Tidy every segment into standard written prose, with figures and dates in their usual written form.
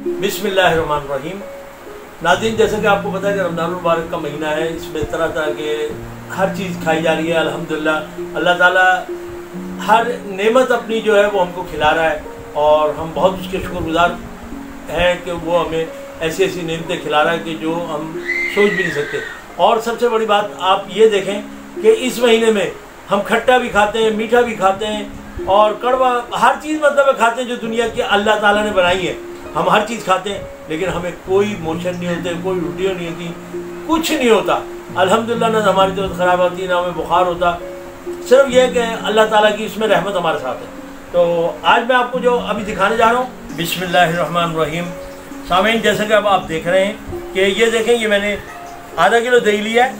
बिस्मिल्लाहिर्रहमानिर्रहीम। नाज़रीन, जैसा कि आपको पता है कि रमज़ान मुबारक का महीना है, इसमें तरह तरह के हर चीज़ खाई जा रही है। अल्हम्दुलिल्लाह अल्लाह ताला हर नेमत अपनी जो है वो हमको खिला रहा है और हम बहुत उसके शुक्रगुजार हैं कि वो हमें ऐसी ऐसी नेमतें खिला रहा है कि जो हम सोच भी नहीं सकते। और सबसे बड़ी बात आप ये देखें कि इस महीने में हम खट्टा भी खाते हैं, मीठा भी खाते हैं और कड़वा, हर चीज़ मतलब खाते हैं जो दुनिया की अल्लाह ताला ने बनाई है। हम हर चीज़ खाते हैं, लेकिन हमें कोई मोशन नहीं होते, कोई उल्टियाँ नहीं होती, कुछ नहीं होता। अल्हम्दुलिल्लाह ना हमारी तबीयत ख़राब होती, ना हमें बुखार होता। सिर्फ ये कि अल्लाह ताला की इसमें रहमत हमारे साथ है। तो आज मैं आपको जो अभी दिखाने जा रहा हूँ, बिस्मिल्लाहिर्रहमानिर्रहीम। सामीन, जैसे कि अब आप देख रहे हैं कि ये देखें, ये मैंने आधा किलो दही लिया है।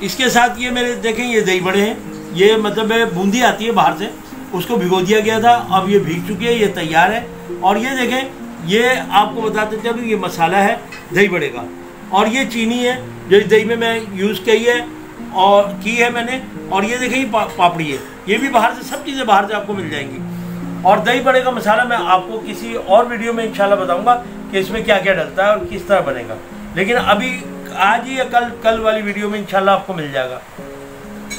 इसके साथ ये मेरे देखें, ये दही बड़े हैं, ये मतलब बूंदी आती है बाहर से, उसको भिगो दिया गया था, अब ये भीग चुकी है, ये तैयार है। और ये देखें, ये आपको बताते चलो, ये मसाला है दही बड़े का, और ये चीनी है जो इस दही में मैं यूज़ की है मैंने। और ये देखें, ये पापड़ी है, ये भी बाहर से, सब चीज़ें बाहर से आपको मिल जाएंगी। और दही बड़े का मसाला मैं आपको किसी और वीडियो में इंशाल्लाह बताऊंगा कि इसमें क्या क्या डलता है और किस तरह बनेगा, लेकिन अभी आज ही या कल वाली वीडियो में इंशाल्लाह आपको मिल जाएगा।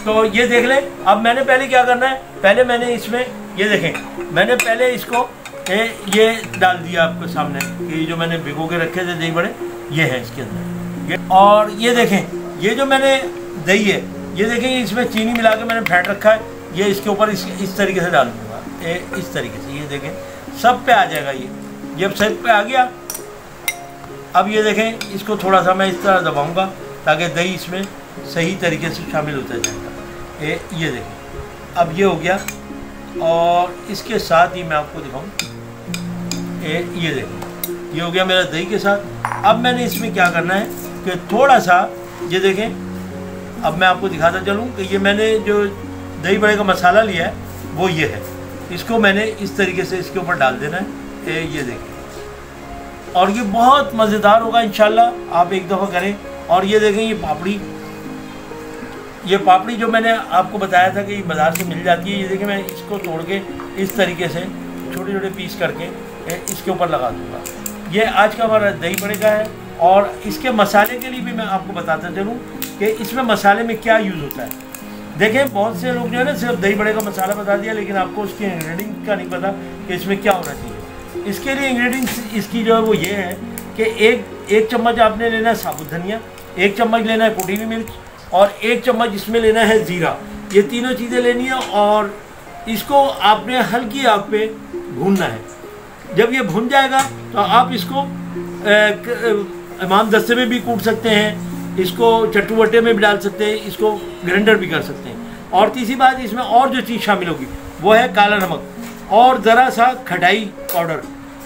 तो ये देख लें। अब मैंने पहले क्या करना है, पहले मैंने इसमें ये देखें, मैंने पहले इसको ये डाल दिया आपके सामने कि जो मैंने भिगो के रखे थे दही बड़े, ये है इसके अंदर। और ये देखें, ये जो मैंने दही है, ये देखें, इसमें चीनी मिला के मैंने फेंट रखा है, ये इसके ऊपर इस तरीके से डाल दूँगा, इस तरीके से। ये देखें, सब पे आ जाएगा ये जब सब पे आ गया। अब ये देखें, इसको थोड़ा सा मैं इस तरह दबाऊँगा ताकि दही इसमें सही तरीके से शामिल होता जाएगा। ये देखें, अब ये हो गया। और इसके साथ ही मैं आपको दिखाऊँ, ये देखें, ये हो गया मेरा दही के साथ। अब मैंने इसमें क्या करना है कि थोड़ा सा, ये देखें, अब मैं आपको दिखाता चलूँ कि ये मैंने जो दही बड़े का मसाला लिया है वो ये है, इसको मैंने इस तरीके से इसके ऊपर डाल देना है। ये देखें, और ये बहुत मज़ेदार होगा इंशाल्लाह, आप एक दफ़ा करें। और ये देखें, ये पापड़ी जो मैंने आपको बताया था कि ये बाज़ार से मिल जाती है, ये देखें, मैं इसको तोड़ के इस तरीके से छोटे छोटे पीस करके इसके ऊपर लगा दूँगा। ये आज का हमारा दही बड़े का है। और इसके मसाले के लिए भी मैं आपको बताता चलूँ कि इसमें मसाले में क्या यूज़ होता है। देखें, बहुत से लोग जो है ना सिर्फ दही बड़े का मसाला बता दिया, लेकिन आपको उसके इंग्रेडिएंट का नहीं पता कि इसमें क्या होना चाहिए। इसके लिए इंग्रेडिएंट्स इसकी जो है वो ये है कि एक चम्मच आपने लेना है साबुत धनिया, 1 चम्मच लेना है कुटी हुई मिर्च, और 1 चम्मच इसमें लेना है ज़ीरा। ये तीनों चीज़ें लेनी है और इसको आपने हल्की आग पे भूनना है। जब ये भुन जाएगा तो आप इसको इमाम दस्ते में भी कूट सकते हैं, इसको चट्टू वट्टे में भी डाल सकते हैं, इसको ग्राइंडर भी कर सकते हैं। और तीसरी बात, इसमें और जो चीज़ शामिल होगी वो है काला नमक और ज़रा सा खटाई पाउडर।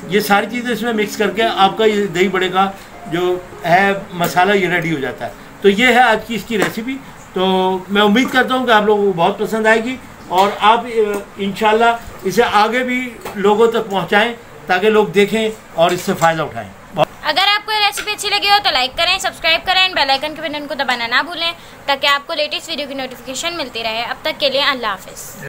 ये सारी चीज़ें इसमें मिक्स करके आपका ये दही बड़े का जो है मसाला ये रेडी हो जाता है। तो ये है आज की इसकी रेसिपी। तो मैं उम्मीद करता हूँ कि आप लोगों को बहुत पसंद आएगी और आप इंशाल्लाह इसे आगे भी लोगों तक पहुँचाएँ ताकि लोग देखें और इससे फ़ायदा उठाएँ। अगर आपको ये रेसिपी अच्छी लगी हो तो लाइक करें, सब्सक्राइब करें, एंड बेल आइकन के बटन को दबाना ना भूलें ताकि आपको लेटेस्ट वीडियो की नोटिफिकेशन मिलती रहे। अब तक के लिए अल्लाह हाफ़िज़।